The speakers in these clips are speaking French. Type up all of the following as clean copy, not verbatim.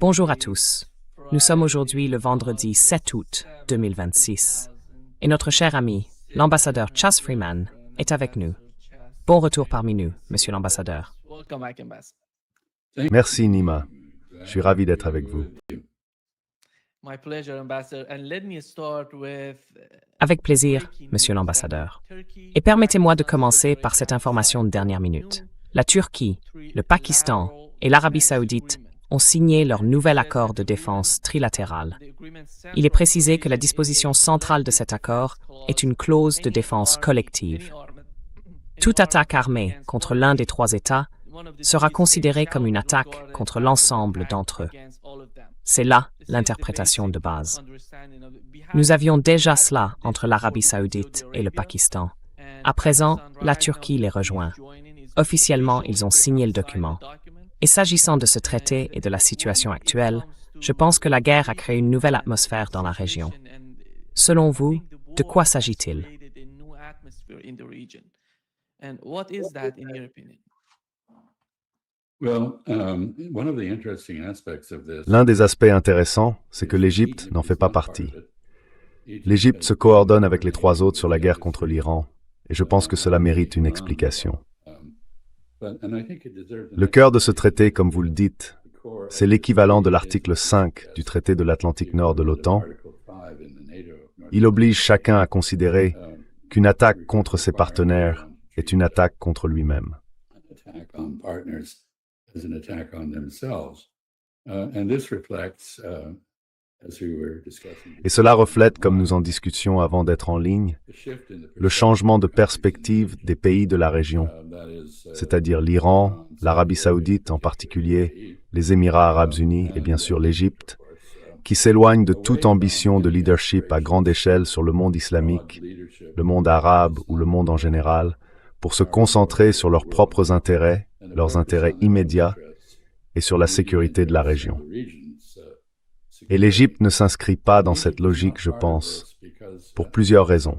Bonjour à tous. Nous sommes aujourd'hui le vendredi 7 août 2026 et notre cher ami, l'ambassadeur Chas Freeman, est avec nous. Bon retour parmi nous, monsieur l'ambassadeur. Merci Nima. Je suis ravi d'être avec vous. Avec plaisir, monsieur l'ambassadeur. Et permettez-moi de commencer par cette information de dernière minute. La Turquie, le Pakistan et l'Arabie saoudite ont signé leur nouvel accord de défense trilatéral. Il est précisé que la disposition centrale de cet accord est une clause de défense collective. Toute attaque armée contre l'un des trois États sera considérée comme une attaque contre l'ensemble d'entre eux. C'est là l'interprétation de base. Nous avions déjà cela entre l'Arabie saoudite et le Pakistan. À présent, la Turquie les rejoint. Officiellement, ils ont signé le document. Et s'agissant de ce traité et de la situation actuelle, je pense que la guerre a créé une nouvelle atmosphère dans la région. Selon vous, de quoi s'agit-il? L'un des aspects intéressants, c'est que l'Égypte n'en fait pas partie. L'Égypte se coordonne avec les trois autres sur la guerre contre l'Iran, et je pense que cela mérite une explication. Le cœur de ce traité, comme vous le dites, c'est l'équivalent de l'article 5 du traité de l'Atlantique Nord de l'OTAN. Il oblige chacun à considérer qu'une attaque contre ses partenaires est une attaque contre lui-même. Et cela reflète, comme nous en discutions avant d'être en ligne, le changement de perspective des pays de la région, c'est-à-dire l'Iran, l'Arabie saoudite en particulier, les Émirats arabes unis et bien sûr l'Égypte, qui s'éloignent de toute ambition de leadership à grande échelle sur le monde islamique, le monde arabe ou le monde en général, pour se concentrer sur leurs propres intérêts, leurs intérêts immédiats et sur la sécurité de la région. Et l'Égypte ne s'inscrit pas dans cette logique, je pense, pour plusieurs raisons.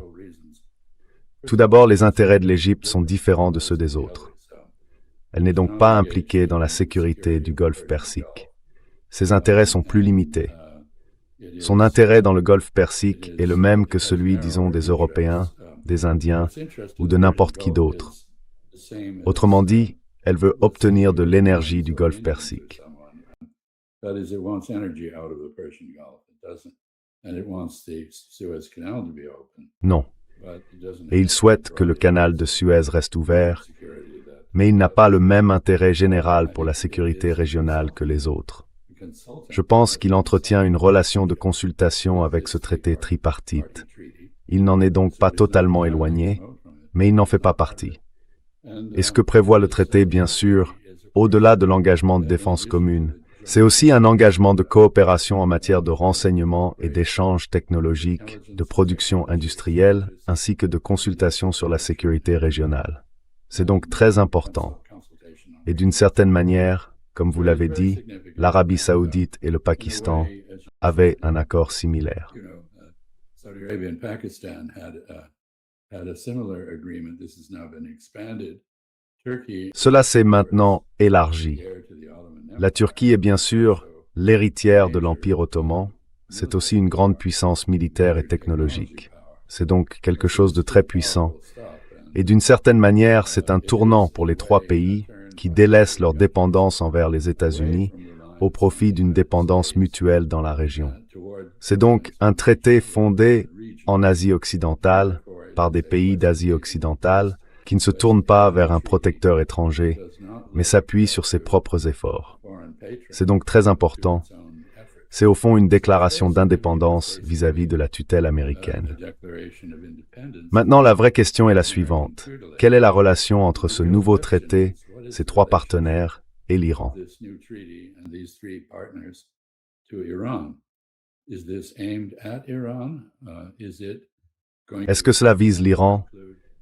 Tout d'abord, les intérêts de l'Égypte sont différents de ceux des autres. Elle n'est donc pas impliquée dans la sécurité du Golfe Persique. Ses intérêts sont plus limités. Son intérêt dans le Golfe Persique est le même que celui, disons, des Européens, des Indiens ou de n'importe qui d'autre. Autrement dit, elle veut obtenir de l'énergie du Golfe Persique. Non. Et il souhaite que le canal de Suez reste ouvert, mais il n'a pas le même intérêt général pour la sécurité régionale que les autres. Je pense qu'il entretient une relation de consultation avec ce traité tripartite. Il n'en est donc pas totalement éloigné, mais il n'en fait pas partie. Et ce que prévoit le traité, bien sûr, au-delà de l'engagement de défense commune, c'est aussi un engagement de coopération en matière de renseignement et d'échanges technologiques, de production industrielle, ainsi que de consultation sur la sécurité régionale. C'est donc très important. Et d'une certaine manière, comme vous l'avez dit, l'Arabie saoudite et le Pakistan avaient un accord similaire. Cela s'est maintenant élargi. La Turquie est bien sûr l'héritière de l'Empire ottoman. C'est aussi une grande puissance militaire et technologique. C'est donc quelque chose de très puissant. Et d'une certaine manière, c'est un tournant pour les trois pays qui délaissent leur dépendance envers les États-Unis au profit d'une dépendance mutuelle dans la région. C'est donc un traité fondé en Asie occidentale, par des pays d'Asie occidentale, qui ne se tournent pas vers un protecteur étranger, mais s'appuient sur ses propres efforts. C'est donc très important. C'est au fond une déclaration d'indépendance vis-à-vis de la tutelle américaine. Maintenant, la vraie question est la suivante. Quelle est la relation entre ce nouveau traité, ses trois partenaires, et l'Iran? Est-ce que cela vise l'Iran?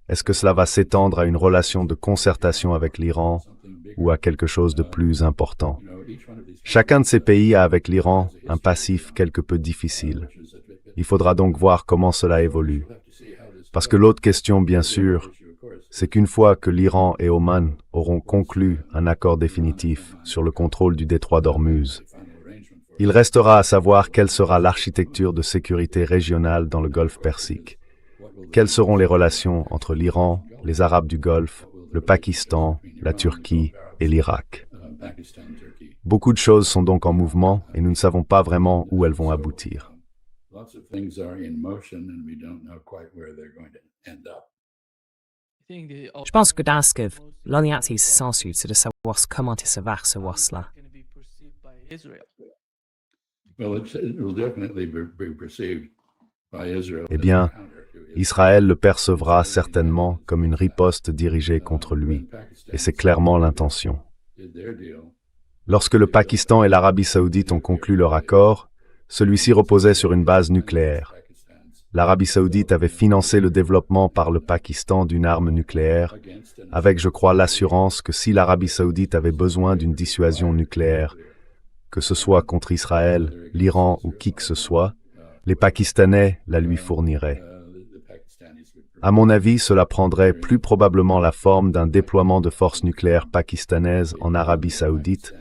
Est-ce que cela va s'étendre à une relation de concertation avec l'Iran ou à quelque chose de plus important? Chacun de ces pays a avec l'Iran un passif quelque peu difficile. Il faudra donc voir comment cela évolue. Parce que l'autre question, bien sûr, c'est qu'une fois que l'Iran et Oman auront conclu un accord définitif sur le contrôle du détroit d'Ormuz, il restera à savoir quelle sera l'architecture de sécurité régionale dans le Golfe Persique. Quelles seront les relations entre l'Iran, les Arabes du Golfe, le Pakistan, la Turquie et l'Irak. Beaucoup de choses sont donc en mouvement et nous ne savons pas vraiment où elles vont aboutir. Je pense que dans ce que l'Alliance s'ensuit, c'est de savoir comment ça va recevoir cela. Eh bien, Israël le percevra certainement comme une riposte dirigée contre lui, et c'est clairement l'intention. Lorsque le Pakistan et l'Arabie saoudite ont conclu leur accord, celui-ci reposait sur une base nucléaire. L'Arabie saoudite avait financé le développement par le Pakistan d'une arme nucléaire, avec, je crois, l'assurance que si l'Arabie saoudite avait besoin d'une dissuasion nucléaire, que ce soit contre Israël, l'Iran ou qui que ce soit, les Pakistanais la lui fourniraient. À mon avis, cela prendrait plus probablement la forme d'un déploiement de forces nucléaires pakistanaises en Arabie saoudite,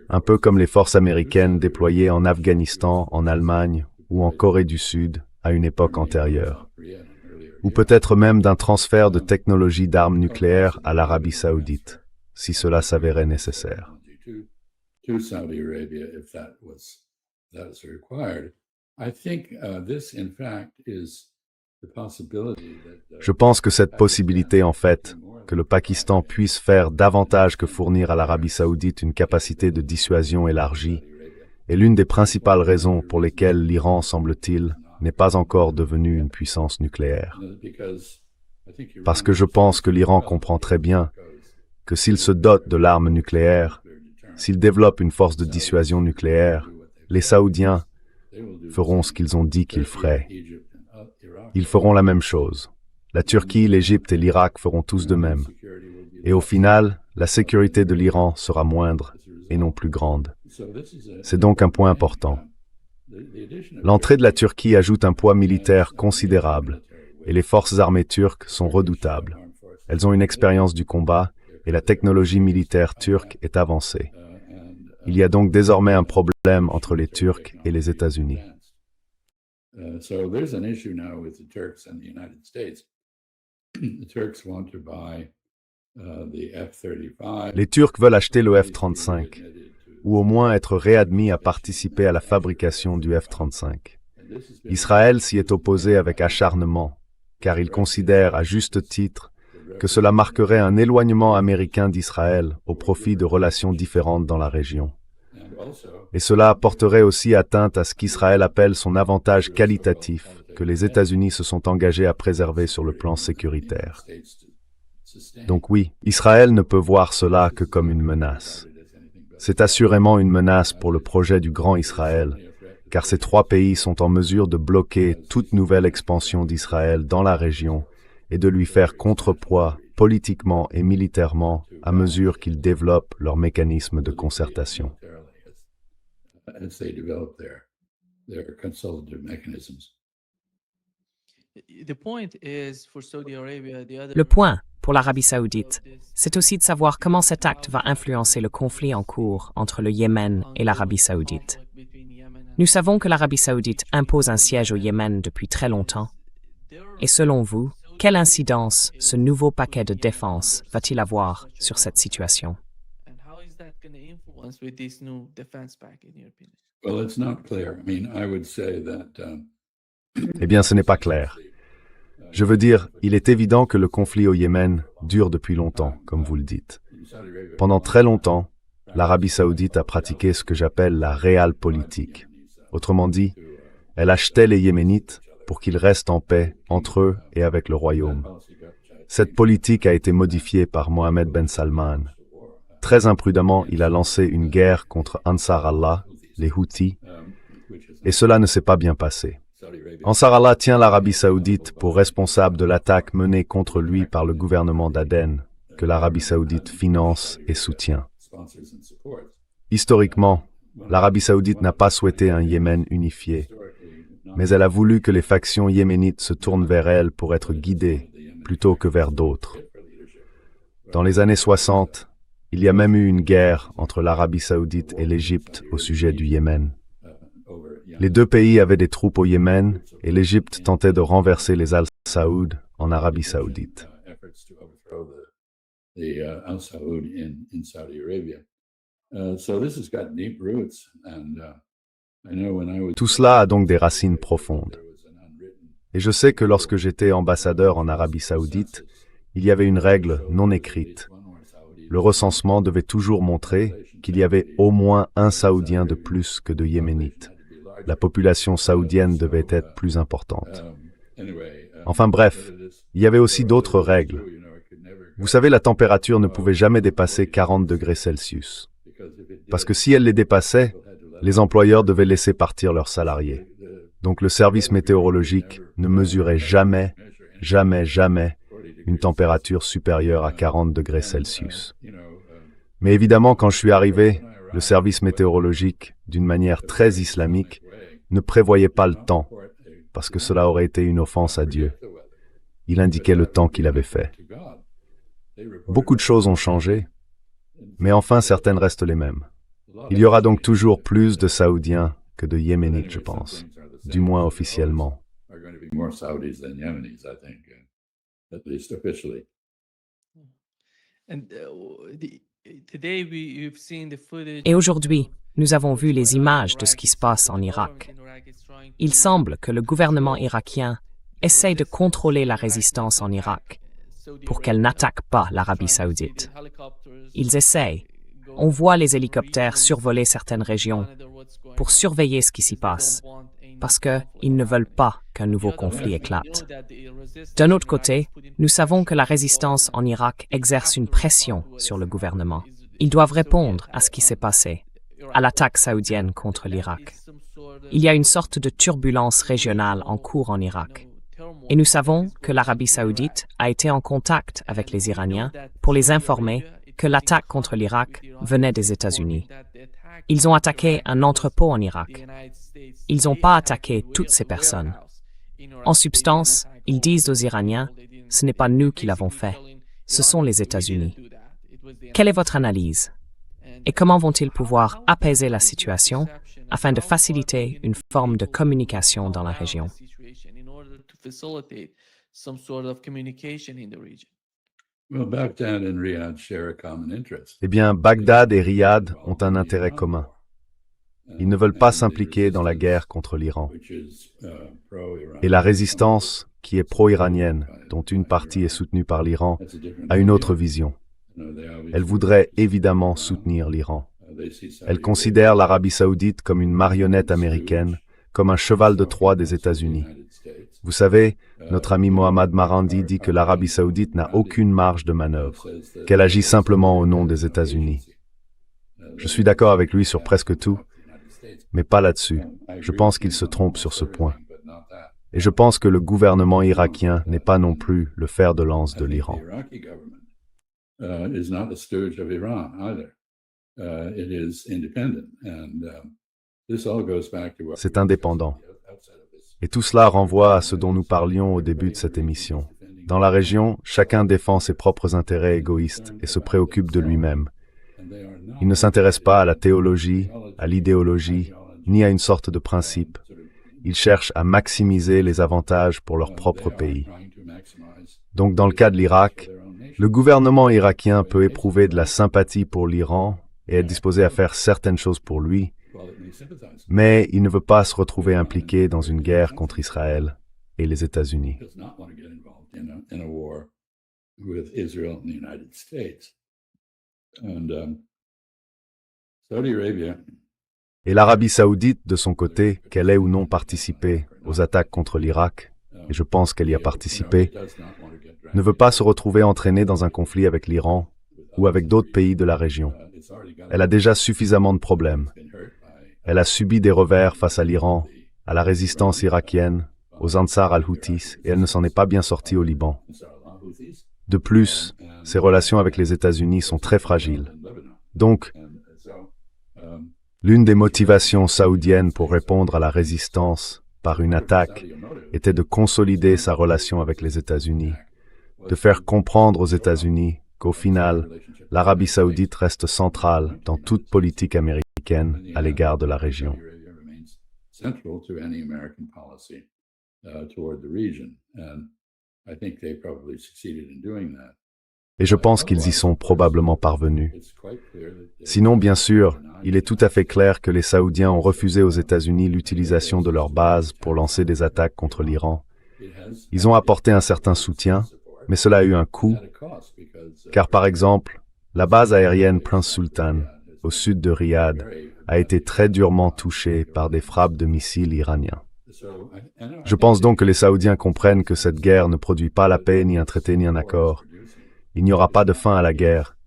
un peu comme les forces américaines déployées en Afghanistan, en Allemagne ou en Corée du Sud à une époque antérieure. Ou peut-être même d'un transfert de technologie d'armes nucléaires à l'Arabie saoudite, si cela s'avérait nécessaire. Je pense que cette possibilité, en fait, que le Pakistan puisse faire davantage que fournir à l'Arabie saoudite une capacité de dissuasion élargie, est l'une des principales raisons pour lesquelles l'Iran, semble-t-il, n'est pas encore devenu une puissance nucléaire. Parce que je pense que l'Iran comprend très bien que s'il se dote de l'arme nucléaire, s'il développe une force de dissuasion nucléaire, les Saoudiens feront ce qu'ils ont dit qu'ils feraient. Ils feront la même chose. La Turquie, l'Égypte et l'Irak feront tous de même. Et au final, la sécurité de l'Iran sera moindre et non plus grande. C'est donc un point important. L'entrée de la Turquie ajoute un poids militaire considérable, et les forces armées turques sont redoutables. Elles ont une expérience du combat, et la technologie militaire turque est avancée. Il y a donc désormais un problème entre les Turcs et les États-Unis. Les Turcs veulent acheter le F-35, ou au moins être réadmis à participer à la fabrication du F-35. Israël s'y est opposé avec acharnement, car il considère à juste titre que cela marquerait un éloignement américain d'Israël au profit de relations différentes dans la région. Et cela porterait aussi atteinte à ce qu'Israël appelle son avantage qualitatif, que les États-Unis se sont engagés à préserver sur le plan sécuritaire. Donc oui, Israël ne peut voir cela que comme une menace. C'est assurément une menace pour le projet du Grand Israël, car ces trois pays sont en mesure de bloquer toute nouvelle expansion d'Israël dans la région et de lui faire contrepoids politiquement et militairement à mesure qu'ils développent leurs mécanismes de concertation. Le point pour l'Arabie saoudite, c'est aussi de savoir comment cet acte va influencer le conflit en cours entre le Yémen et l'Arabie saoudite. Nous savons que l'Arabie saoudite impose un siège au Yémen depuis très longtemps. Et selon vous, quelle incidence ce nouveau paquet de défense va-t-il avoir sur cette situation? Eh bien, ce n'est pas clair. Je veux dire, il est évident que le conflit au Yémen dure depuis longtemps, comme vous le dites. Pendant très longtemps, l'Arabie saoudite a pratiqué ce que j'appelle la realpolitik. Autrement dit, elle achetait les Yéménites pour qu'ils restent en paix entre eux et avec le royaume. Cette politique a été modifiée par Mohammed Ben Salman. Très imprudemment, il a lancé une guerre contre Ansar Allah, les Houthis, et cela ne s'est pas bien passé. Ansar Allah tient l'Arabie saoudite pour responsable de l'attaque menée contre lui par le gouvernement d'Aden, que l'Arabie saoudite finance et soutient. Historiquement, l'Arabie saoudite n'a pas souhaité un Yémen unifié, mais elle a voulu que les factions yéménites se tournent vers elle pour être guidées, plutôt que vers d'autres. Dans les années 60, il y a même eu une guerre entre l'Arabie saoudite et l'Égypte au sujet du Yémen. Les deux pays avaient des troupes au Yémen et l'Égypte tentait de renverser les Al-Saoud en Arabie saoudite. Tout cela a donc des racines profondes. Et je sais que lorsque j'étais ambassadeur en Arabie saoudite, il y avait une règle non écrite. Le recensement devait toujours montrer qu'il y avait au moins un Saoudien de plus que de Yéménites. La population saoudienne devait être plus importante. Enfin bref, il y avait aussi d'autres règles. Vous savez, la température ne pouvait jamais dépasser 40 degrés Celsius. Parce que si elle les dépassait, les employeurs devaient laisser partir leurs salariés. Donc le service météorologique ne mesurait jamais une température supérieure à 40 degrés Celsius. Mais évidemment, quand je suis arrivé, le service météorologique, d'une manière très islamique, ne prévoyait pas le temps, parce que cela aurait été une offense à Dieu. Il indiquait le temps qu'il avait fait. Beaucoup de choses ont changé, mais enfin certaines restent les mêmes. Il y aura donc toujours plus de Saoudiens que de Yéménites, je pense, du moins officiellement. Et aujourd'hui, nous avons vu les images de ce qui se passe en Irak. Il semble que le gouvernement irakien essaye de contrôler la résistance en Irak pour qu'elle n'attaque pas l'Arabie saoudite. Ils essayent. On voit les hélicoptères survoler certaines régions pour surveiller ce qui s'y passe, parce qu'ils ne veulent pas qu'un nouveau conflit éclate. D'un autre côté, nous savons que la résistance en Irak exerce une pression sur le gouvernement. Ils doivent répondre à ce qui s'est passé, à l'attaque saoudienne contre l'Irak. Il y a une sorte de turbulence régionale en cours en Irak. Et nous savons que l'Arabie saoudite a été en contact avec les Iraniens pour les informer que l'attaque contre l'Irak venait des États-Unis. Ils ont attaqué un entrepôt en Irak. Ils n'ont pas attaqué toutes ces personnes. En substance, ils disent aux Iraniens, ce n'est pas nous qui l'avons fait, ce sont les États-Unis. Quelle est votre analyse? Et comment vont-ils pouvoir apaiser la situation afin de faciliter une forme de communication dans la région? Eh bien, Bagdad et Riyad ont un intérêt commun. Ils ne veulent pas s'impliquer dans la guerre contre l'Iran. Et la résistance, qui est pro-iranienne, dont une partie est soutenue par l'Iran, a une autre vision. Elle voudrait évidemment soutenir l'Iran. Elle considère l'Arabie saoudite comme une marionnette américaine, comme un cheval de Troie des États-Unis. Vous savez, notre ami Mohammad Marandi dit que l'Arabie saoudite n'a aucune marge de manœuvre, qu'elle agit simplement au nom des États-Unis. Je suis d'accord avec lui sur presque tout, mais pas là-dessus. Je pense qu'il se trompe sur ce point. Et je pense que le gouvernement irakien n'est pas non plus le fer de lance de l'Iran. C'est indépendant. Et tout cela renvoie à ce dont nous parlions au début de cette émission. Dans la région, chacun défend ses propres intérêts égoïstes et se préoccupe de lui-même. Il ne s'intéresse pas à la théologie, à l'idéologie, ni à une sorte de principe. Ils cherchent à maximiser les avantages pour leur propre pays. Donc dans le cas de l'Irak, le gouvernement irakien peut éprouver de la sympathie pour l'Iran et être disposé à faire certaines choses pour lui, mais il ne veut pas se retrouver impliqué dans une guerre contre Israël et les États-Unis. Et l'Arabie saoudite, de son côté, qu'elle ait ou non participé aux attaques contre l'Irak, et je pense qu'elle y a participé, ne veut pas se retrouver entraînée dans un conflit avec l'Iran ou avec d'autres pays de la région. Elle a déjà suffisamment de problèmes. Elle a subi des revers face à l'Iran, à la résistance irakienne, aux Ansar al-Houthis, et elle ne s'en est pas bien sortie au Liban. De plus, ses relations avec les États-Unis sont très fragiles. Donc, l'une des motivations saoudiennes pour répondre à la résistance par une attaque était de consolider sa relation avec les États-Unis, de faire comprendre aux États-Unis qu'au final, l'Arabie saoudite reste centrale dans toute politique américaine à l'égard de la région. Et je pense qu'ils y sont probablement parvenus. Sinon, bien sûr, il est tout à fait clair que les Saoudiens ont refusé aux États-Unis l'utilisation de leur base pour lancer des attaques contre l'Iran. Ils ont apporté un certain soutien, mais cela a eu un coût, car par exemple, la base aérienne Prince Sultan, au sud de Riyad, a été très durement touchée par des frappes de missiles iraniens. Je pense donc que les Saoudiens comprennent que cette guerre ne produit pas la paix, ni un traité, ni un accord. Il n'y aura pas de fin à la guerre.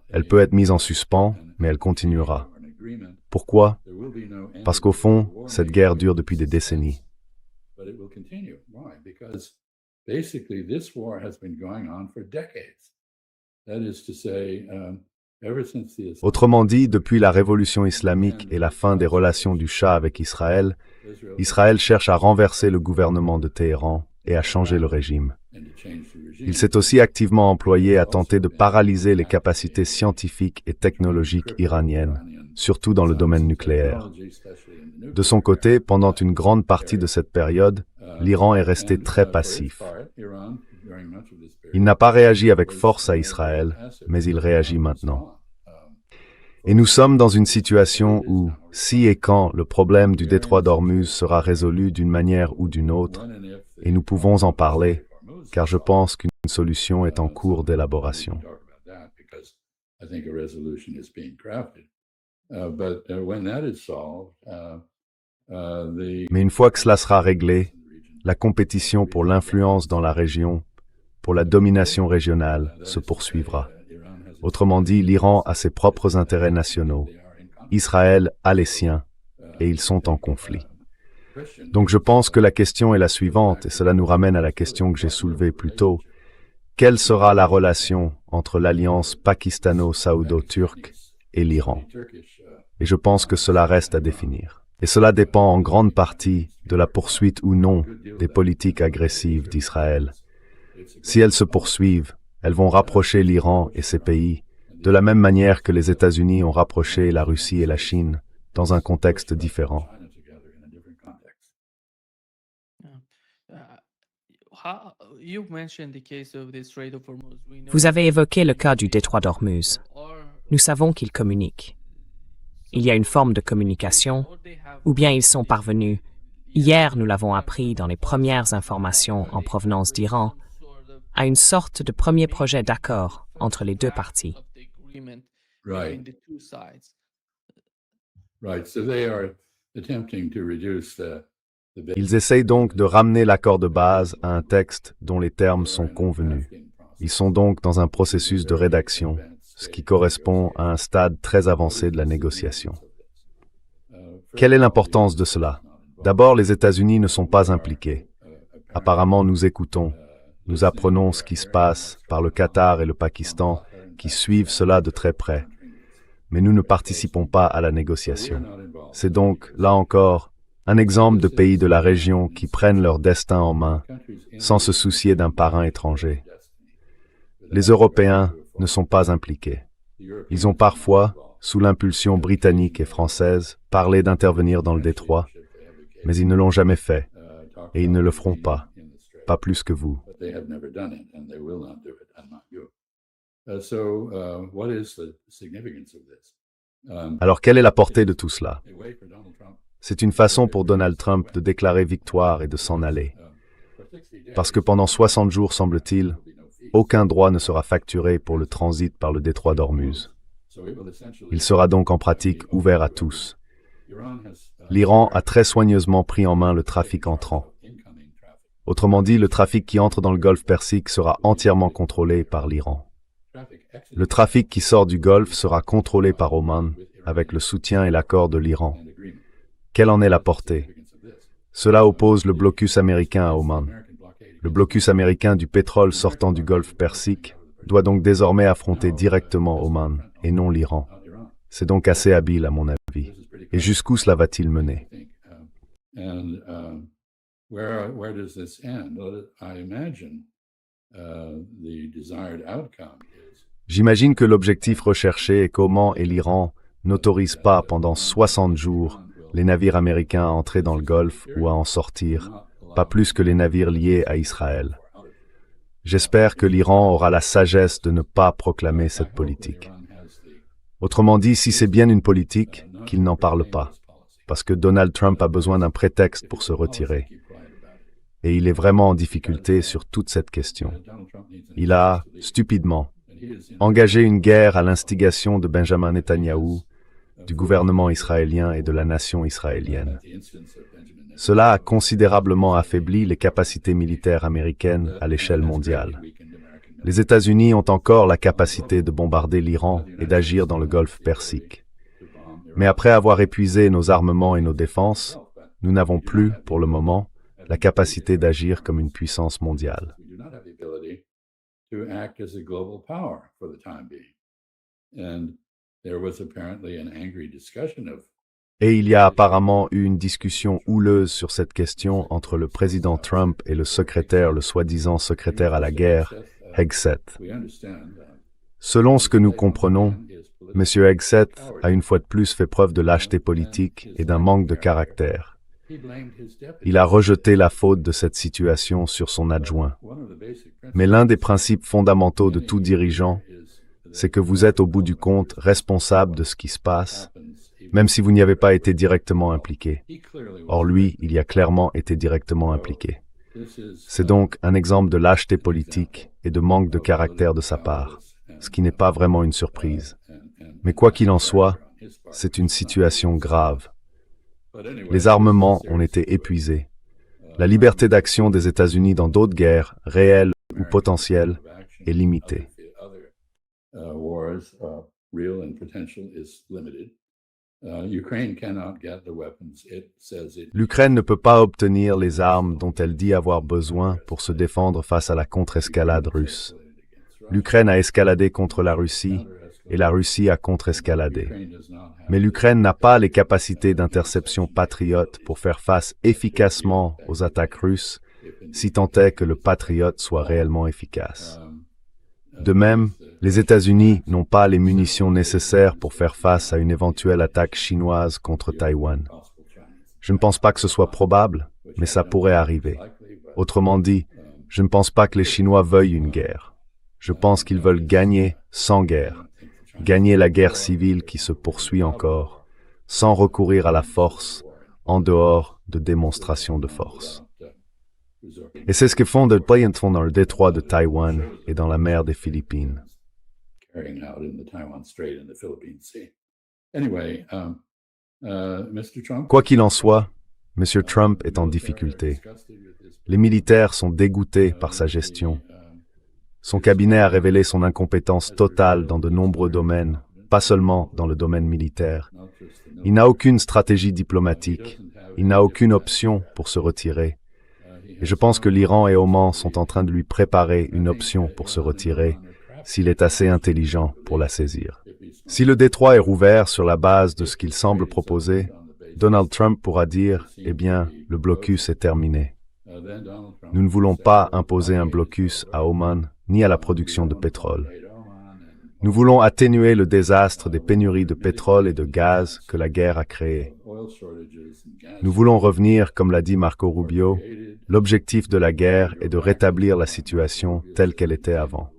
Elle peut être mise en suspens, mais elle continuera. Pourquoi? Parce qu'au fond, cette guerre dure depuis des décennies. Autrement dit, depuis la révolution islamique et la fin des relations du Shah avec Israël, Israël cherche à renverser le gouvernement de Téhéran et à changer le régime. Il s'est aussi activement employé à tenter de paralyser les capacités scientifiques et technologiques iraniennes, surtout dans le domaine nucléaire. De son côté, pendant une grande partie de cette période, l'Iran est resté très passif. Il n'a pas réagi avec force à Israël, mais il réagit maintenant. Et nous sommes dans une situation où, si et quand le problème du détroit d'Ormuz sera résolu d'une manière ou d'une autre, et nous pouvons en parler, car je pense qu'une solution est en cours d'élaboration. Mais une fois que cela sera réglé, la compétition pour l'influence dans la région, pour la domination régionale, se poursuivra. Autrement dit, l'Iran a ses propres intérêts nationaux, Israël a les siens, et ils sont en conflit. Donc je pense que la question est la suivante, et cela nous ramène à la question que j'ai soulevée plus tôt. Quelle sera la relation entre l'alliance pakistano-saoudo-turque et l'Iran? Et je pense que cela reste à définir. Et cela dépend en grande partie de la poursuite ou non des politiques agressives d'Israël. Si elles se poursuivent, elles vont rapprocher l'Iran et ses pays, de la même manière que les États-Unis ont rapproché la Russie et la Chine, dans un contexte différent. Vous avez évoqué le cas du détroit d'Ormuz. Nous savons qu'ils communiquent. Il y a une forme de communication, ou bien ils sont parvenus. Hier, nous l'avons appris dans les premières informations en provenance d'Iran, à une sorte de premier projet d'accord entre les deux parties. Ils essayent donc de ramener l'accord de base à un texte dont les termes sont convenus. Ils sont donc dans un processus de rédaction, ce qui correspond à un stade très avancé de la négociation. Quelle est l'importance de cela? D'abord, les États-Unis ne sont pas impliqués. Apparemment, nous écoutons, nous apprenons ce qui se passe par le Qatar et le Pakistan, qui suivent cela de très près. Mais nous ne participons pas à la négociation. C'est donc, là encore, un exemple de pays de la région qui prennent leur destin en main, sans se soucier d'un parrain étranger. Les Européens ne sont pas impliqués. Ils ont parfois, sous l'impulsion britannique et française, parlé d'intervenir dans le détroit, mais ils ne l'ont jamais fait, et ils ne le feront pas plus que vous. Alors, quelle est la portée de tout cela? C'est une façon pour Donald Trump de déclarer victoire et de s'en aller. Parce que pendant 60 jours, semble-t-il, aucun droit ne sera facturé pour le transit par le détroit d'Ormuz. Il sera donc en pratique ouvert à tous. L'Iran a très soigneusement pris en main le trafic entrant. Autrement dit, le trafic qui entre dans le Golfe Persique sera entièrement contrôlé par l'Iran. Le trafic qui sort du Golfe sera contrôlé par Oman, avec le soutien et l'accord de l'Iran. Quelle en est la portée? Cela oppose le blocus américain à Oman. Le blocus américain du pétrole sortant du Golfe Persique doit donc désormais affronter directement Oman, et non l'Iran. C'est donc assez habile à mon avis. Et jusqu'où cela va-t-il mener? Where does this end? I imagine the desired outcome is J'imagine que l'objectif recherché est qu'Oman et l'Iran n'autorisent pas pendant 60 jours les navires américains à entrer dans le Golfe ou à en sortir, pas plus que les navires liés à Israël. J'espère que l'Iran aura la sagesse de ne pas proclamer cette politique. Autrement dit, si c'est bien une politique, qu'il n'en parle pas, parce que Donald Trump a besoin d'un prétexte pour se retirer. Et il est vraiment en difficulté sur toute cette question. Il a, stupidement, engagé une guerre à l'instigation de Benjamin Netanyahou, du gouvernement israélien et de la nation israélienne. Cela a considérablement affaibli les capacités militaires américaines à l'échelle mondiale. Les États-Unis ont encore la capacité de bombarder l'Iran et d'agir dans le Golfe Persique. Mais après avoir épuisé nos armements et nos défenses, nous n'avons plus, pour le moment, la capacité d'agir comme une puissance mondiale. Et il y a apparemment eu une discussion houleuse sur cette question entre le président Trump et le soi-disant secrétaire à la guerre, Hegseth. Selon ce que nous comprenons, M. Hegseth a une fois de plus fait preuve de lâcheté politique et d'un manque de caractère. Il a rejeté la faute de cette situation sur son adjoint. Mais l'un des principes fondamentaux de tout dirigeant, c'est que vous êtes au bout du compte responsable de ce qui se passe, même si vous n'y avez pas été directement impliqué. Or lui, il y a clairement été directement impliqué. C'est donc un exemple de lâcheté politique et de manque de caractère de sa part, ce qui n'est pas vraiment une surprise. Mais quoi qu'il en soit, c'est une situation grave. Les armements ont été épuisés. La liberté d'action des États-Unis dans d'autres guerres, réelles ou potentielles, est limitée. L'Ukraine ne peut pas obtenir les armes dont elle dit avoir besoin pour se défendre face à la contre-escalade russe. L'Ukraine a escaladé contre la Russie et la Russie a contre-escaladé. Mais l'Ukraine n'a pas les capacités d'interception patriote pour faire face efficacement aux attaques russes, si tant est que le Patriot soit réellement efficace. De même, les États-Unis n'ont pas les munitions nécessaires pour faire face à une éventuelle attaque chinoise contre Taïwan. Je ne pense pas que ce soit probable, mais ça pourrait arriver. Autrement dit, je ne pense pas que les Chinois veuillent une guerre. Je pense qu'ils veulent gagner sans guerre, gagner la guerre civile qui se poursuit encore, sans recourir à la force, en dehors de démonstrations de force. Et c'est ce que font dans le détroit de Taïwan et dans la mer des Philippines. Quoi qu'il en soit, M. Trump est en difficulté. Les militaires sont dégoûtés par sa gestion. Son cabinet a révélé son incompétence totale dans de nombreux domaines, pas seulement dans le domaine militaire. Il n'a aucune stratégie diplomatique, il n'a aucune option pour se retirer. Et je pense que l'Iran et Oman sont en train de lui préparer une option pour se retirer, s'il est assez intelligent pour la saisir. Si le détroit est rouvert sur la base de ce qu'il semble proposer, Donald Trump pourra dire, eh bien, le blocus est terminé. Nous ne voulons pas imposer un blocus à Oman ni à la production de pétrole. Nous voulons atténuer le désastre des pénuries de pétrole et de gaz que la guerre a créé. Nous voulons revenir, comme l'a dit Marco Rubio, l'objectif de la guerre est de rétablir la situation telle qu'elle était avant.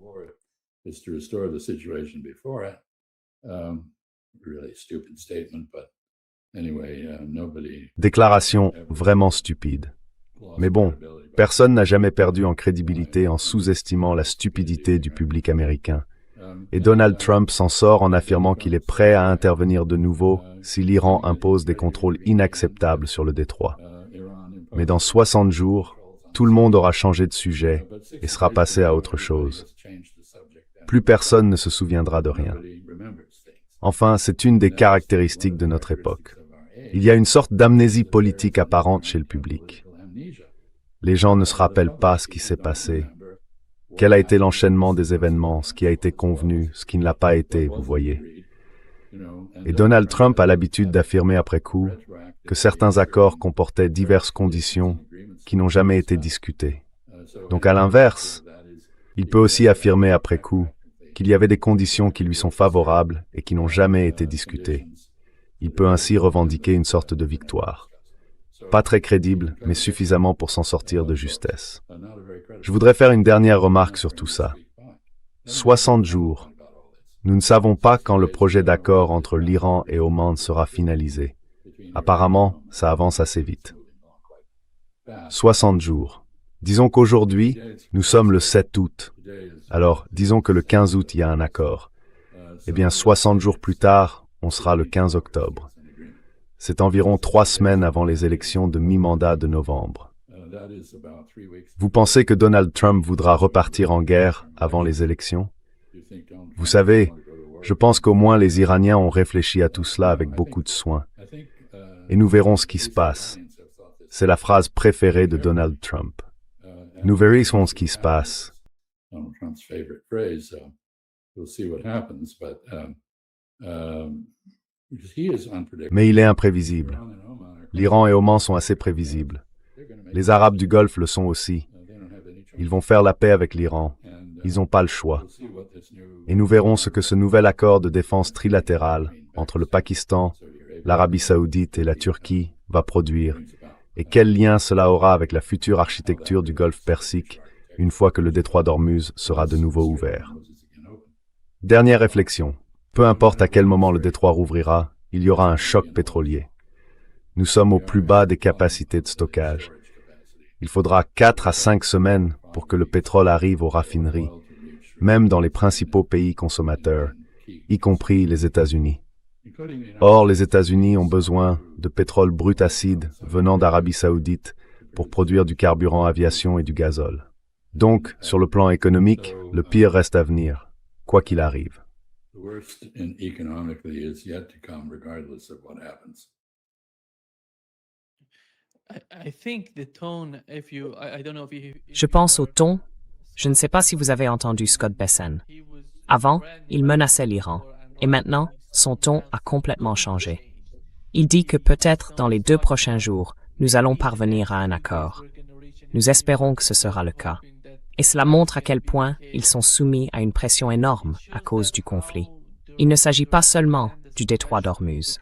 Déclaration vraiment stupide. Mais bon, personne n'a jamais perdu en crédibilité en sous-estimant la stupidité du public américain. Et Donald Trump s'en sort en affirmant qu'il est prêt à intervenir de nouveau si l'Iran impose des contrôles inacceptables sur le détroit. Mais dans 60 jours, tout le monde aura changé de sujet et sera passé à autre chose. Plus personne ne se souviendra de rien. Enfin, c'est une des caractéristiques de notre époque. Il y a une sorte d'amnésie politique apparente chez le public. Les gens ne se rappellent pas ce qui s'est passé. Quel a été l'enchaînement des événements, ce qui a été convenu, ce qui ne l'a pas été, vous voyez. Et Donald Trump a l'habitude d'affirmer après coup que certains accords comportaient diverses conditions qui n'ont jamais été discutées. Donc à l'inverse, il peut aussi affirmer après coup qu'il y avait des conditions qui lui sont favorables et qui n'ont jamais été discutées. Il peut ainsi revendiquer une sorte de victoire. Pas très crédible, mais suffisamment pour s'en sortir de justesse. Je voudrais faire une dernière remarque sur tout ça. 60 jours. Nous ne savons pas quand le projet d'accord entre l'Iran et Oman sera finalisé. Apparemment, ça avance assez vite. 60 jours. Disons qu'aujourd'hui, nous sommes le 7 août. Alors, disons que le 15 août, il y a un accord. Eh bien, 60 jours plus tard, on sera le 15 octobre. C'est environ 3 semaines avant les élections de mi-mandat de novembre. Vous pensez que Donald Trump voudra repartir en guerre avant les élections? Vous savez, je pense qu'au moins les Iraniens ont réfléchi à tout cela avec beaucoup de soin. Et nous verrons ce qui se passe. C'est la phrase préférée de Donald Trump. Nous verrons ce qui se passe. Mais il est imprévisible. L'Iran et Oman sont assez prévisibles. Les Arabes du Golfe le sont aussi. Ils vont faire la paix avec l'Iran. Ils n'ont pas le choix. Et nous verrons ce que ce nouvel accord de défense trilatéral entre le Pakistan, l'Arabie saoudite et la Turquie va produire, et quel lien cela aura avec la future architecture du Golfe Persique une fois que le détroit d'Ormuz sera de nouveau ouvert. Dernière réflexion. Peu importe à quel moment le détroit rouvrira, il y aura un choc pétrolier. Nous sommes au plus bas des capacités de stockage. Il faudra 4 à 5 semaines pour que le pétrole arrive aux raffineries, même dans les principaux pays consommateurs, y compris les États-Unis. Or, les États-Unis ont besoin de pétrole brut acide venant d'Arabie saoudite pour produire du carburant aviation et du gazole. Donc, sur le plan économique, le pire reste à venir, quoi qu'il arrive. Je pense au ton. Je ne sais pas si vous avez entendu Scott Bessent. Avant, il menaçait l'Iran. Et maintenant, son ton a complètement changé. Il dit que peut-être dans les 2 prochains jours, nous allons parvenir à un accord. Nous espérons que ce sera le cas. Et cela montre à quel point ils sont soumis à une pression énorme à cause du conflit. Il ne s'agit pas seulement du détroit d'Ormuz.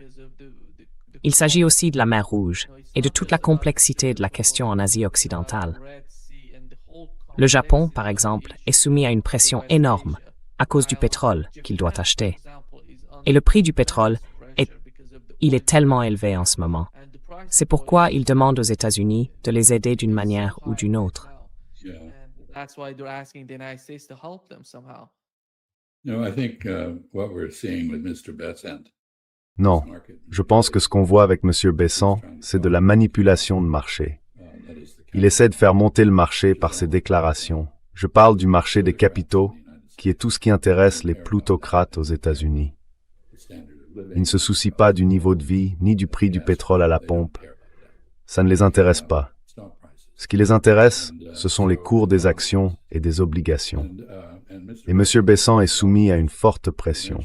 Il s'agit aussi de la mer Rouge et de toute la complexité de la question en Asie occidentale. Le Japon, par exemple, est soumis à une pression énorme à cause du pétrole qu'il doit acheter. Et le prix du pétrole est tellement élevé en ce moment. C'est pourquoi il demande aux États-Unis de les aider d'une manière ou d'une autre. Non, je pense que ce qu'on voit avec M. Bessent, c'est de la manipulation de marché. Il essaie de faire monter le marché par ses déclarations. Je parle du marché des capitaux, qui est tout ce qui intéresse les plutocrates aux États-Unis. Ils ne se soucient pas du niveau de vie, ni du prix du pétrole à la pompe. Ça ne les intéresse pas. Ce qui les intéresse, ce sont les cours des actions et des obligations. Et M. Bessent est soumis à une forte pression.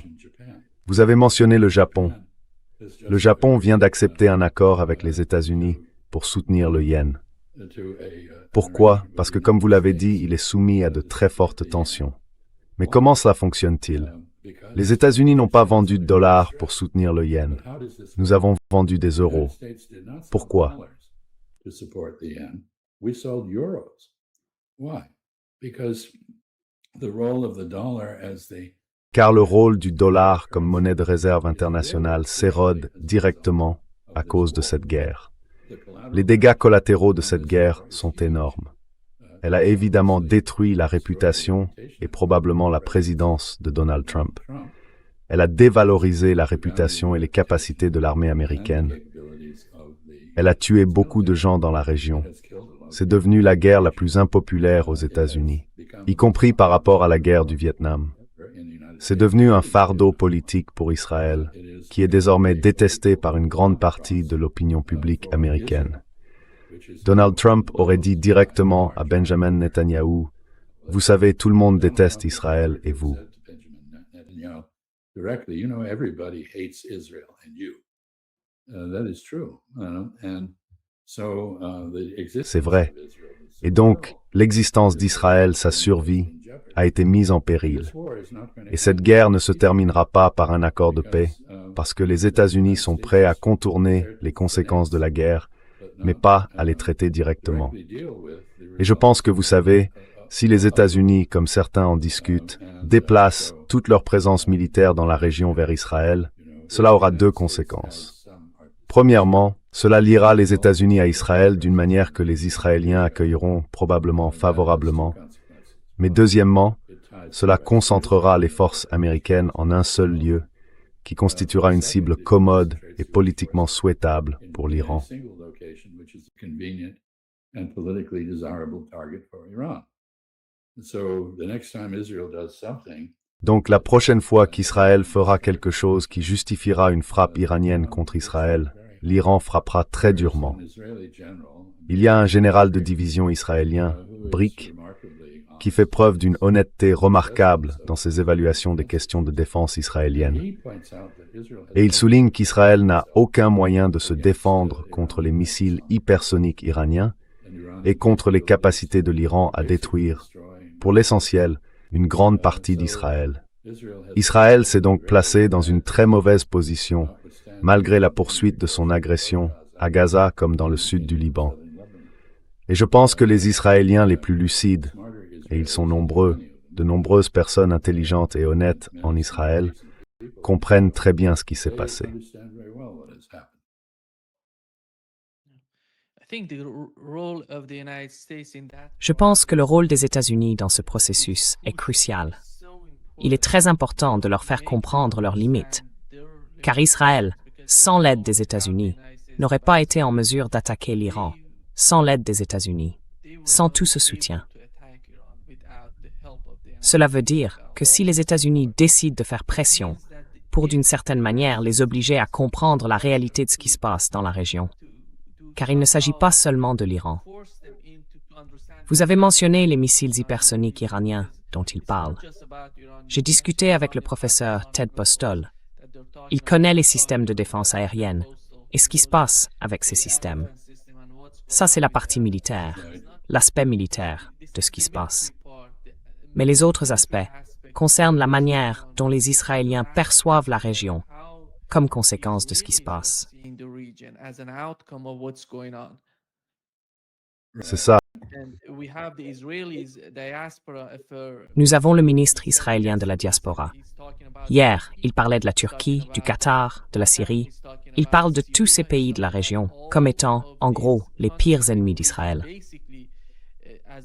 Vous avez mentionné le Japon. Le Japon vient d'accepter un accord avec les États-Unis pour soutenir le yen. Pourquoi? Parce que, comme vous l'avez dit, il est soumis à de très fortes tensions. Mais comment cela fonctionne-t-il? Les États-Unis n'ont pas vendu de dollars pour soutenir le yen. Nous avons vendu des euros. Pourquoi? Car le rôle du dollar comme monnaie de réserve internationale s'érode directement à cause de cette guerre. Les dégâts collatéraux de cette guerre sont énormes. Elle a évidemment détruit la réputation et probablement la présidence de Donald Trump. Elle a dévalorisé la réputation et les capacités de l'armée américaine. Elle a tué beaucoup de gens dans la région. C'est devenu la guerre la plus impopulaire aux États-Unis, y compris par rapport à la guerre du Vietnam. C'est devenu un fardeau politique pour Israël, qui est désormais détesté par une grande partie de l'opinion publique américaine. Donald Trump aurait dit directement à Benjamin Netanyahou, « Vous savez, tout le monde déteste Israël et vous. » C'est vrai. Et donc, l'existence d'Israël, sa survie, a été mise en péril. Et cette guerre ne se terminera pas par un accord de paix, parce que les États-Unis sont prêts à contourner les conséquences de la guerre, mais pas à les traiter directement. Et je pense que vous savez, si les États-Unis, comme certains en discutent, déplacent toute leur présence militaire dans la région vers Israël, cela aura deux conséquences. Premièrement, cela liera les États-Unis à Israël d'une manière que les Israéliens accueilleront probablement favorablement. Mais deuxièmement, cela concentrera les forces américaines en un seul lieu, qui constituera une cible commode et politiquement souhaitable pour l'Iran. Donc la prochaine fois qu'Israël fera quelque chose qui justifiera une frappe iranienne contre Israël, l'Iran frappera très durement. Il y a un général de division israélien, Brik, qui fait preuve d'une honnêteté remarquable dans ses évaluations des questions de défense israéliennes. Et il souligne qu'Israël n'a aucun moyen de se défendre contre les missiles hypersoniques iraniens et contre les capacités de l'Iran à détruire, pour l'essentiel, une grande partie d'Israël. Israël s'est donc placé dans une très mauvaise position, malgré la poursuite de son agression, à Gaza comme dans le sud du Liban. Et je pense que les Israéliens les plus lucides, et ils sont nombreux, de nombreuses personnes intelligentes et honnêtes en Israël, comprennent très bien ce qui s'est passé. Je pense que le rôle des États-Unis dans ce processus est crucial. Il est très important de leur faire comprendre leurs limites, car Israël, sans l'aide des États-Unis, n'aurait pas été en mesure d'attaquer l'Iran, sans l'aide des États-Unis, sans tout ce soutien. Cela veut dire que si les États-Unis décident de faire pression pour d'une certaine manière les obliger à comprendre la réalité de ce qui se passe dans la région, car il ne s'agit pas seulement de l'Iran. Vous avez mentionné les missiles hypersoniques iraniens dont il parle. J'ai discuté avec le professeur Ted Postol. Il connaît les systèmes de défense aérienne et ce qui se passe avec ces systèmes. Ça, c'est la partie militaire, l'aspect militaire de ce qui se passe. Mais les autres aspects concernent la manière dont les Israéliens perçoivent la région comme conséquence de ce qui se passe. C'est ça. Nous avons le ministre israélien de la diaspora. Hier, il parlait de la Turquie, du Qatar, de la Syrie. Il parle de tous ces pays de la région comme étant, en gros, les pires ennemis d'Israël.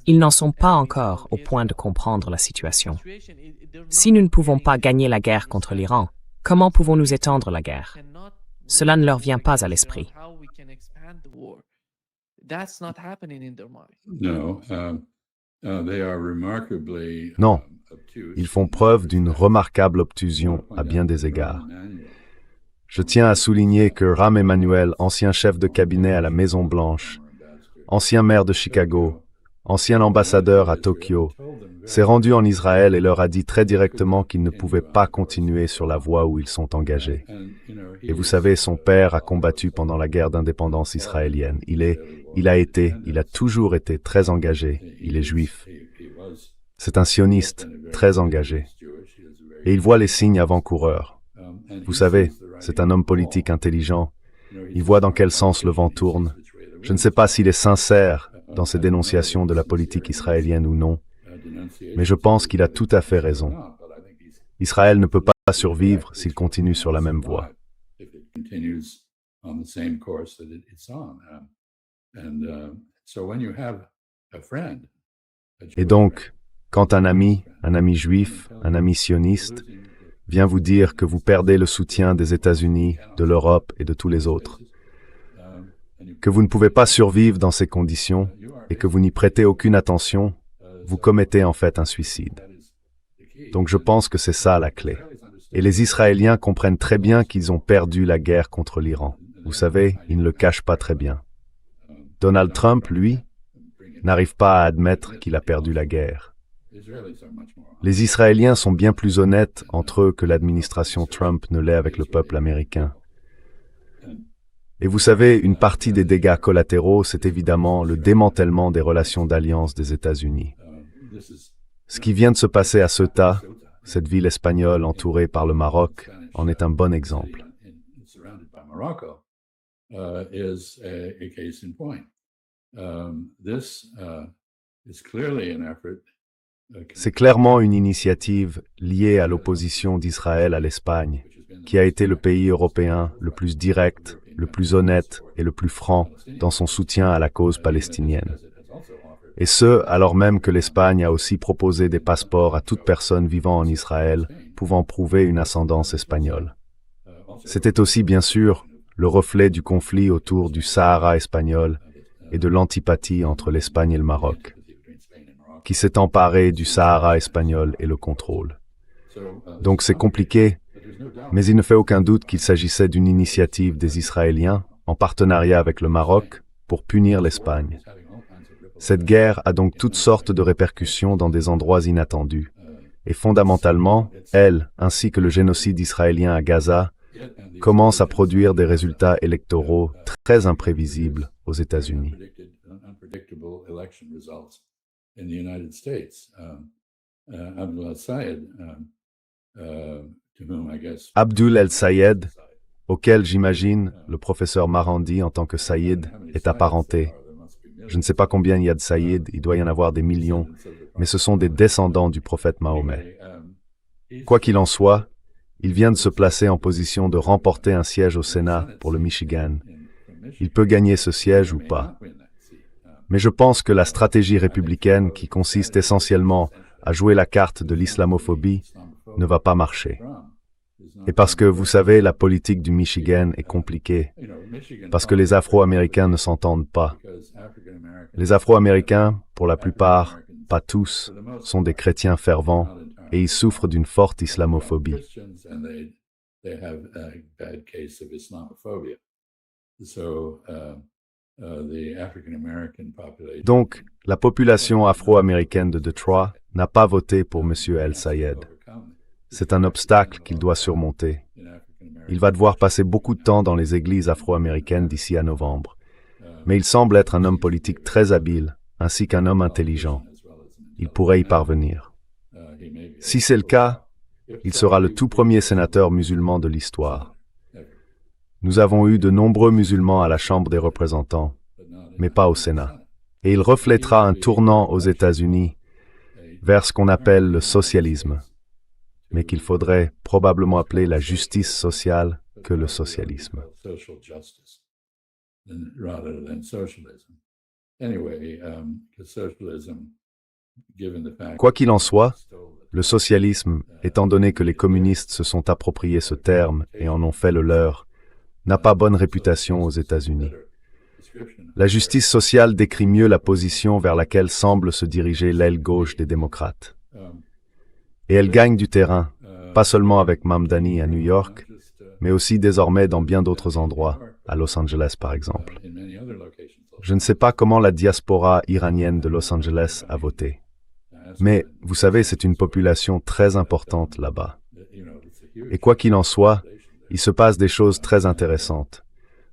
Ils n'en sont pas encore au point de comprendre la situation. Si nous ne pouvons pas gagner la guerre contre l'Iran, comment pouvons-nous étendre la guerre? Cela ne leur vient pas à l'esprit. Non, ils font preuve d'une remarquable obtusion à bien des égards. Je tiens à souligner que Rahm Emanuel, ancien chef de cabinet à la Maison-Blanche, ancien maire de Chicago, ancien ambassadeur à Tokyo, s'est rendu en Israël et leur a dit très directement qu'ils ne pouvaient pas continuer sur la voie où ils sont engagés. Et vous savez, son père a combattu pendant la guerre d'indépendance israélienne. Il a toujours été très engagé. Il est juif. C'est un sioniste très engagé. Et il voit les signes avant-coureurs. Vous savez, c'est un homme politique intelligent. Il voit dans quel sens le vent tourne. Je ne sais pas s'il est sincère dans ses dénonciations de la politique israélienne ou non, mais je pense qu'il a tout à fait raison. Israël ne peut pas survivre s'il continue sur la même voie. Et donc, quand un ami juif, un ami sioniste, vient vous dire que vous perdez le soutien des États-Unis, de l'Europe et de tous les autres, que vous ne pouvez pas survivre dans ces conditions et que vous n'y prêtez aucune attention, vous commettez en fait un suicide. Donc je pense que c'est ça la clé. Et les Israéliens comprennent très bien qu'ils ont perdu la guerre contre l'Iran. Vous savez, ils ne le cachent pas très bien. Donald Trump, lui, n'arrive pas à admettre qu'il a perdu la guerre. Les Israéliens sont bien plus honnêtes entre eux que l'administration Trump ne l'est avec le peuple américain. Et vous savez, une partie des dégâts collatéraux, c'est évidemment le démantèlement des relations d'alliance des États-Unis. Ce qui vient de se passer à Ceuta, cette ville espagnole entourée par le Maroc, en est un bon exemple. C'est clairement une initiative liée à l'opposition d'Israël à l'Espagne, qui a été le pays européen le plus direct, le plus honnête et le plus franc dans son soutien à la cause palestinienne. Et ce, alors même que l'Espagne a aussi proposé des passeports à toute personne vivant en Israël, pouvant prouver une ascendance espagnole. C'était aussi, bien sûr, le reflet du conflit autour du Sahara espagnol et de l'antipathie entre l'Espagne et le Maroc, qui s'est emparé du Sahara espagnol et le contrôle. Donc c'est compliqué, mais il ne fait aucun doute qu'il s'agissait d'une initiative des Israéliens, en partenariat avec le Maroc, pour punir l'Espagne. Cette guerre a donc toutes sortes de répercussions dans des endroits inattendus. Et fondamentalement, elle, ainsi que le génocide israélien à Gaza, commence à produire des résultats électoraux très imprévisibles aux États-Unis. Abdul El-Sayed, auquel j'imagine le professeur Marandi en tant que Saïd est apparenté. Je ne sais pas combien il y a de Saïd, il doit y en avoir des millions, mais ce sont des descendants du prophète Mahomet. Quoi qu'il en soit, il vient de se placer en position de remporter un siège au Sénat pour le Michigan. Il peut gagner ce siège ou pas. Mais je pense que la stratégie républicaine, qui consiste essentiellement à jouer la carte de l'islamophobie, ne va pas marcher. Et parce que, vous savez, la politique du Michigan est compliquée, parce que les Afro-Américains ne s'entendent pas. Les Afro-Américains, pour la plupart, pas tous, sont des chrétiens fervents et ils souffrent d'une forte islamophobie. Donc, la population afro-américaine de Détroit n'a pas voté pour M. El-Sayed. C'est un obstacle qu'il doit surmonter. Il va devoir passer beaucoup de temps dans les églises afro-américaines d'ici à novembre. Mais il semble être un homme politique très habile, ainsi qu'un homme intelligent. Il pourrait y parvenir. Si c'est le cas, il sera le tout premier sénateur musulman de l'histoire. Nous avons eu de nombreux musulmans à la Chambre des représentants, mais pas au Sénat. Et il reflètera un tournant aux États-Unis vers ce qu'on appelle le socialisme, mais qu'il faudrait probablement appeler la justice sociale que le socialisme. Quoi qu'il en soit, le socialisme, étant donné que les communistes se sont appropriés ce terme et en ont fait le leur, n'a pas bonne réputation aux États-Unis. La justice sociale décrit mieux la position vers laquelle semble se diriger l'aile gauche des démocrates. Et elle gagne du terrain, pas seulement avec Mamdani à New York, mais aussi désormais dans bien d'autres endroits, à Los Angeles par exemple. Je ne sais pas comment la diaspora iranienne de Los Angeles a voté. Mais, vous savez, c'est une population très importante là-bas. Et quoi qu'il en soit, il se passe des choses très intéressantes.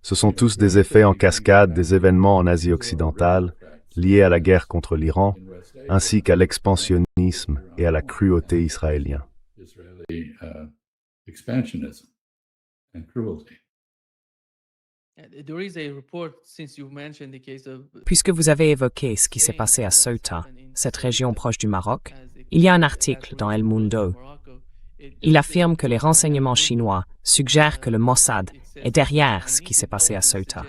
Ce sont tous des effets en cascade des événements en Asie occidentale, liés à la guerre contre l'Iran, ainsi qu'à l'expansionnisme et à la cruauté israélienne. Puisque vous avez évoqué ce qui s'est passé à Ceuta, cette région proche du Maroc, il y a un article dans El Mundo. Il affirme que les renseignements chinois suggèrent que le Mossad est derrière ce qui s'est passé à Ceuta.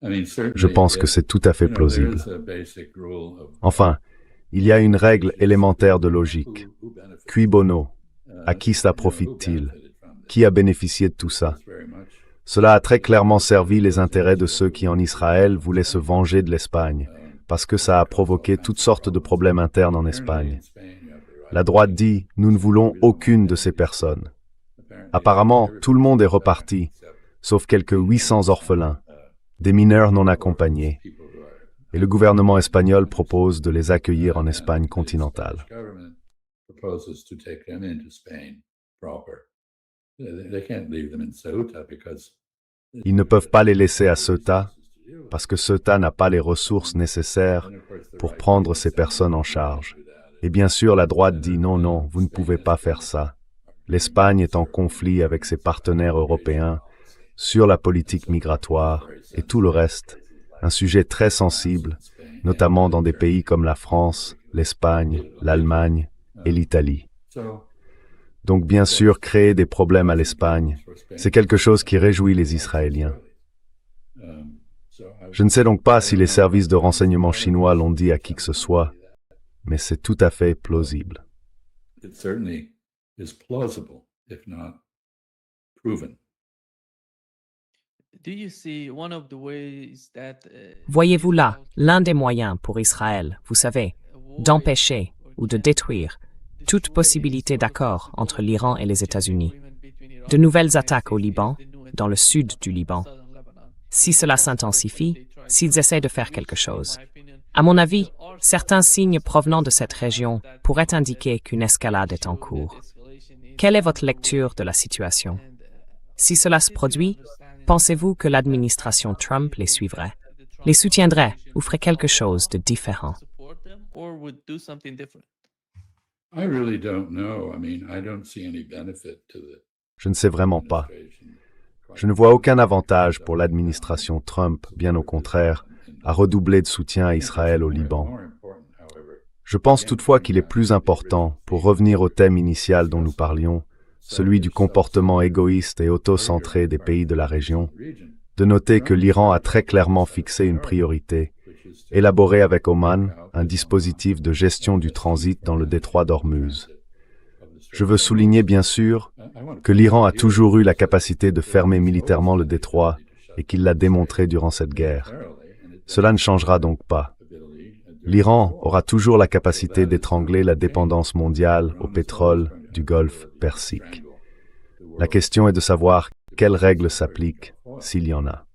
Je pense que c'est tout à fait plausible. Enfin, il y a une règle élémentaire de logique. Cui bono? À qui cela profite-t-il? Qui a bénéficié de tout ça? Cela a très clairement servi les intérêts de ceux qui en Israël voulaient se venger de l'Espagne, parce que ça a provoqué toutes sortes de problèmes internes en Espagne. La droite dit « Nous ne voulons aucune de ces personnes ». Apparemment, tout le monde est reparti, sauf quelques 800 orphelins, des mineurs non accompagnés. Et le gouvernement espagnol propose de les accueillir en Espagne continentale. Ils ne peuvent pas les laisser à Ceuta parce que Ceuta n'a pas les ressources nécessaires pour prendre ces personnes en charge. Et bien sûr, la droite dit non, non, vous ne pouvez pas faire ça. L'Espagne est en conflit avec ses partenaires européens sur la politique migratoire et tout le reste, un sujet très sensible, notamment dans des pays comme la France, l'Espagne, l'Allemagne et l'Italie. Donc bien sûr, créer des problèmes à l'Espagne, c'est quelque chose qui réjouit les Israéliens. Je ne sais donc pas si les services de renseignement chinois l'ont dit à qui que ce soit, mais c'est tout à fait plausible. Voyez-vous là l'un des moyens pour Israël, vous savez, d'empêcher ou de détruire toute possibilité d'accord entre l'Iran et les États-Unis? De nouvelles attaques au Liban, dans le sud du Liban. Si cela s'intensifie, s'ils essaient de faire quelque chose. À mon avis, certains signes provenant de cette région pourraient indiquer qu'une escalade est en cours. Quelle est votre lecture de la situation? Si cela se produit, pensez-vous que l'administration Trump les suivrait, les soutiendrait ou ferait quelque chose de différent? Je ne sais vraiment pas. Je ne vois aucun avantage pour l'administration Trump, bien au contraire, à redoubler de soutien à Israël au Liban. Je pense toutefois qu'il est plus important, pour revenir au thème initial dont nous parlions, celui du comportement égoïste et auto-centré des pays de la région, de noter que l'Iran a très clairement fixé une priorité, élaboré avec Oman un dispositif de gestion du transit dans le détroit d'Ormuz. Je veux souligner bien sûr que l'Iran a toujours eu la capacité de fermer militairement le détroit et qu'il l'a démontré durant cette guerre. Cela ne changera donc pas. L'Iran aura toujours la capacité d'étrangler la dépendance mondiale au pétrole du Golfe Persique. La question est de savoir quelles règles s'appliquent, s'il y en a.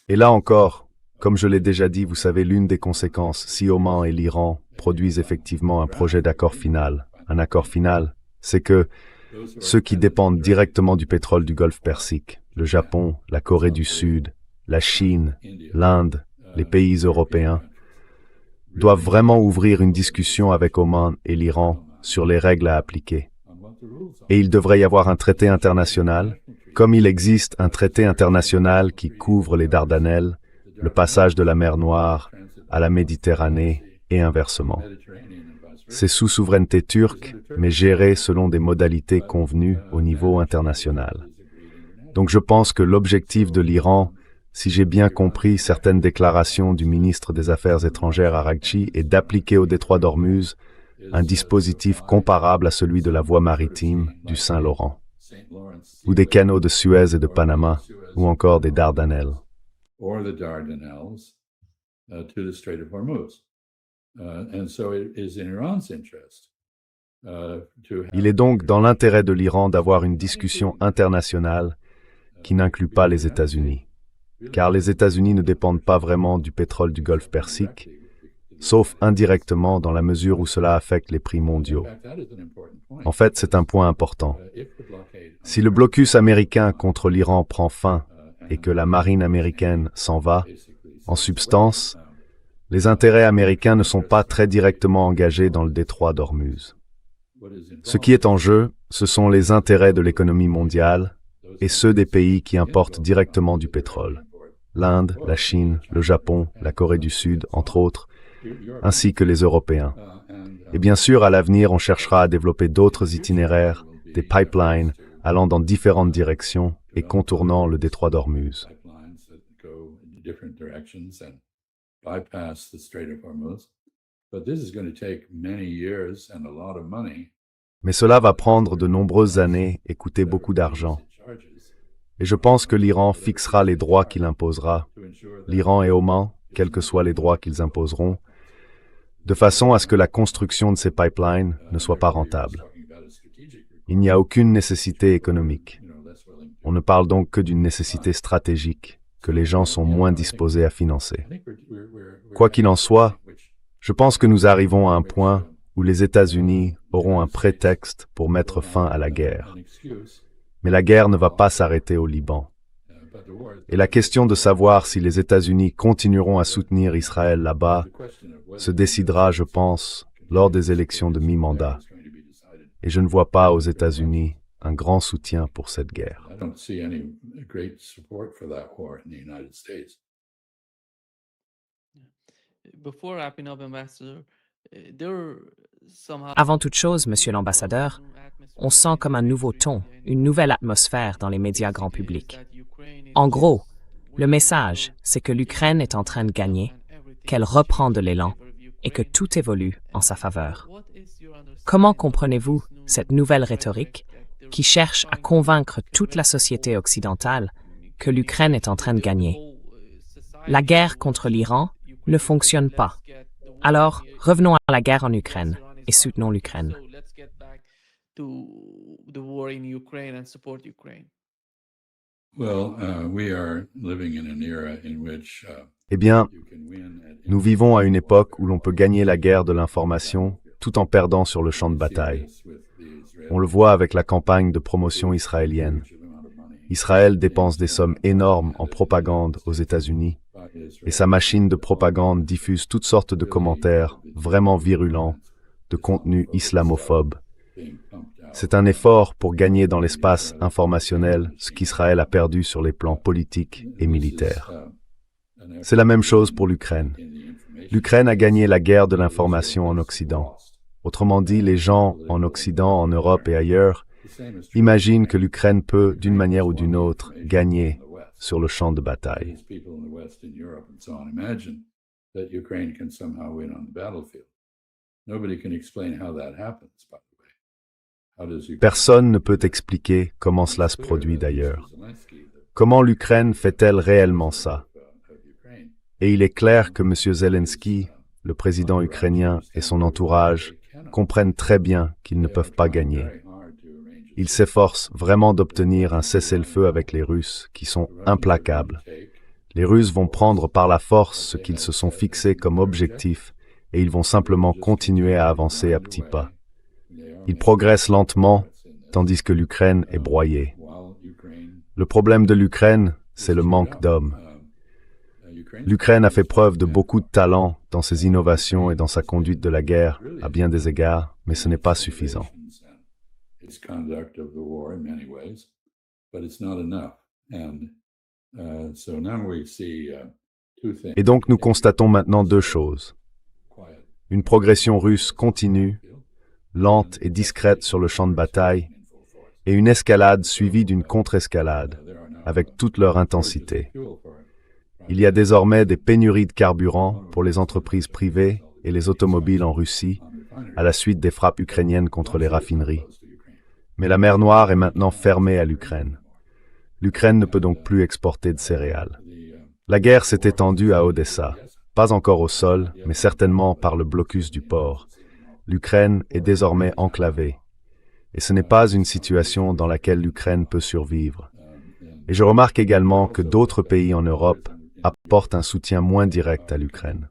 Et là encore, comme je l'ai déjà dit, vous savez, l'une des conséquences, si Oman et l'Iran produisent effectivement un projet d'accord final, c'est que ceux qui dépendent directement du pétrole du Golfe Persique, le Japon, la Corée du Sud, la Chine, l'Inde, les pays européens, doivent vraiment ouvrir une discussion avec Oman et l'Iran sur les règles à appliquer. Et il devrait y avoir un traité international, comme il existe un traité international qui couvre les Dardanelles, le passage de la mer Noire à la Méditerranée et inversement. C'est sous souveraineté turque, mais géré selon des modalités convenues au niveau international. Donc je pense que l'objectif de l'Iran, si j'ai bien compris certaines déclarations du ministre des Affaires étrangères Araghchi, est d'appliquer au détroit d'Ormuz un dispositif comparable à celui de la voie maritime du Saint-Laurent, ou des canaux de Suez et de Panama, ou encore des Dardanelles. Il est donc dans l'intérêt de l'Iran d'avoir une discussion internationale qui n'inclut pas les États-Unis, car les États-Unis ne dépendent pas vraiment du pétrole du Golfe Persique, sauf indirectement dans la mesure où cela affecte les prix mondiaux. En fait, c'est un point important. Si le blocus américain contre l'Iran prend fin et que la marine américaine s'en va, en substance, les intérêts américains ne sont pas très directement engagés dans le détroit d'Ormuz. Ce qui est en jeu, ce sont les intérêts de l'économie mondiale et ceux des pays qui importent directement du pétrole. L'Inde, la Chine, le Japon, la Corée du Sud, entre autres, ainsi que les Européens. Et bien sûr, à l'avenir, on cherchera à développer d'autres itinéraires, des pipelines allant dans différentes directions et contournant le détroit d'Ormuz. Mais cela va prendre de nombreuses années et coûter beaucoup d'argent. Et je pense que l'Iran fixera les droits qu'il imposera, l'Iran et Oman, quels que soient les droits qu'ils imposeront, de façon à ce que la construction de ces pipelines ne soit pas rentable. Il n'y a aucune nécessité économique. On ne parle donc que d'une nécessité stratégique, que les gens sont moins disposés à financer. Quoi qu'il en soit, je pense que nous arrivons à un point où les États-Unis auront un prétexte pour mettre fin à la guerre. Mais la guerre ne va pas s'arrêter au Liban. Et la question de savoir si les États-Unis continueront à soutenir Israël là-bas se décidera, je pense, lors des élections de mi-mandat. Et je ne vois pas aux États-Unis un grand soutien pour cette guerre. Avant toute chose, Monsieur l'ambassadeur, on sent comme un nouveau ton, une nouvelle atmosphère dans les médias grand public. En gros, le message, c'est que l'Ukraine est en train de gagner, qu'elle reprend de l'élan et que tout évolue en sa faveur. Comment comprenez-vous cette nouvelle rhétorique qui cherche à convaincre toute la société occidentale que l'Ukraine est en train de gagner? La guerre contre l'Iran ne fonctionne pas. Alors, revenons à la guerre en Ukraine et soutenons l'Ukraine. Eh bien, nous vivons à une époque où l'on peut gagner la guerre de l'information tout en perdant sur le champ de bataille. On le voit avec la campagne de promotion israélienne. Israël dépense des sommes énormes en propagande aux États-Unis, et sa machine de propagande diffuse toutes sortes de commentaires vraiment virulents, de contenu islamophobe. C'est un effort pour gagner dans l'espace informationnel ce qu'Israël a perdu sur les plans politiques et militaires. C'est la même chose pour l'Ukraine. L'Ukraine a gagné la guerre de l'information en Occident. Autrement dit, les gens en Occident, en Europe et ailleurs imaginent que l'Ukraine peut, d'une manière ou d'une autre, gagner sur le champ de bataille. Personne ne peut expliquer comment cela se produit d'ailleurs. Comment l'Ukraine fait-elle réellement ça? Et il est clair que M. Zelensky, le président ukrainien et son entourage comprennent très bien qu'ils ne peuvent pas gagner. Ils s'efforcent vraiment d'obtenir un cessez-le-feu avec les Russes, qui sont implacables. Les Russes vont prendre par la force ce qu'ils se sont fixés comme objectif et ils vont simplement continuer à avancer à petits pas. Ils progressent lentement, tandis que l'Ukraine est broyée. Le problème de l'Ukraine, c'est le manque d'hommes. L'Ukraine a fait preuve de beaucoup de talent dans ses innovations et dans sa conduite de la guerre, à bien des égards, mais ce n'est pas suffisant. Et donc nous constatons maintenant deux choses. Une progression russe continue, lente et discrète sur le champ de bataille, et une escalade suivie d'une contre-escalade, avec toute leur intensité. Il y a désormais des pénuries de carburant pour les entreprises privées et les automobiles en Russie, à la suite des frappes ukrainiennes contre les raffineries. Mais la mer Noire est maintenant fermée à l'Ukraine. L'Ukraine ne peut donc plus exporter de céréales. La guerre s'est étendue à Odessa, pas encore au sol, mais certainement par le blocus du port. L'Ukraine est désormais enclavée. Et ce n'est pas une situation dans laquelle l'Ukraine peut survivre. Et je remarque également que d'autres pays en Europe apportent un soutien moins direct à l'Ukraine.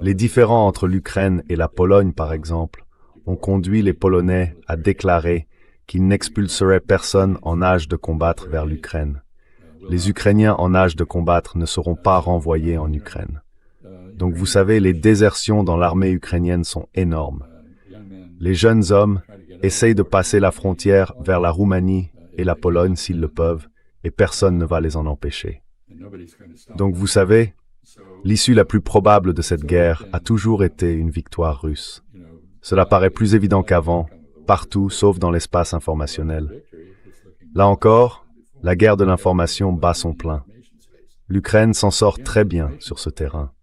Les différends entre l'Ukraine et la Pologne, par exemple, ont conduit les Polonais à déclarer qu'ils n'expulseraient personne en âge de combattre vers l'Ukraine. Les Ukrainiens en âge de combattre ne seront pas renvoyés en Ukraine. Donc vous savez, les désertions dans l'armée ukrainienne sont énormes. Les jeunes hommes essayent de passer la frontière vers la Roumanie et la Pologne s'ils le peuvent, et personne ne va les en empêcher. Donc vous savez, l'issue la plus probable de cette guerre a toujours été une victoire russe. Cela paraît plus évident qu'avant, partout sauf dans l'espace informationnel. Là encore, la guerre de l'information bat son plein. L'Ukraine s'en sort très bien sur ce terrain.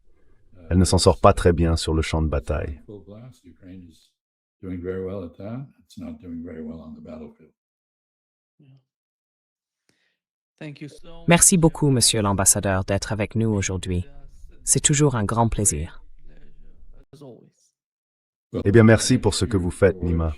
Elle ne s'en sort pas très bien sur le champ de bataille. Merci beaucoup, Monsieur l'ambassadeur, d'être avec nous aujourd'hui. C'est toujours un grand plaisir. Eh bien, merci pour ce que vous faites, Nima.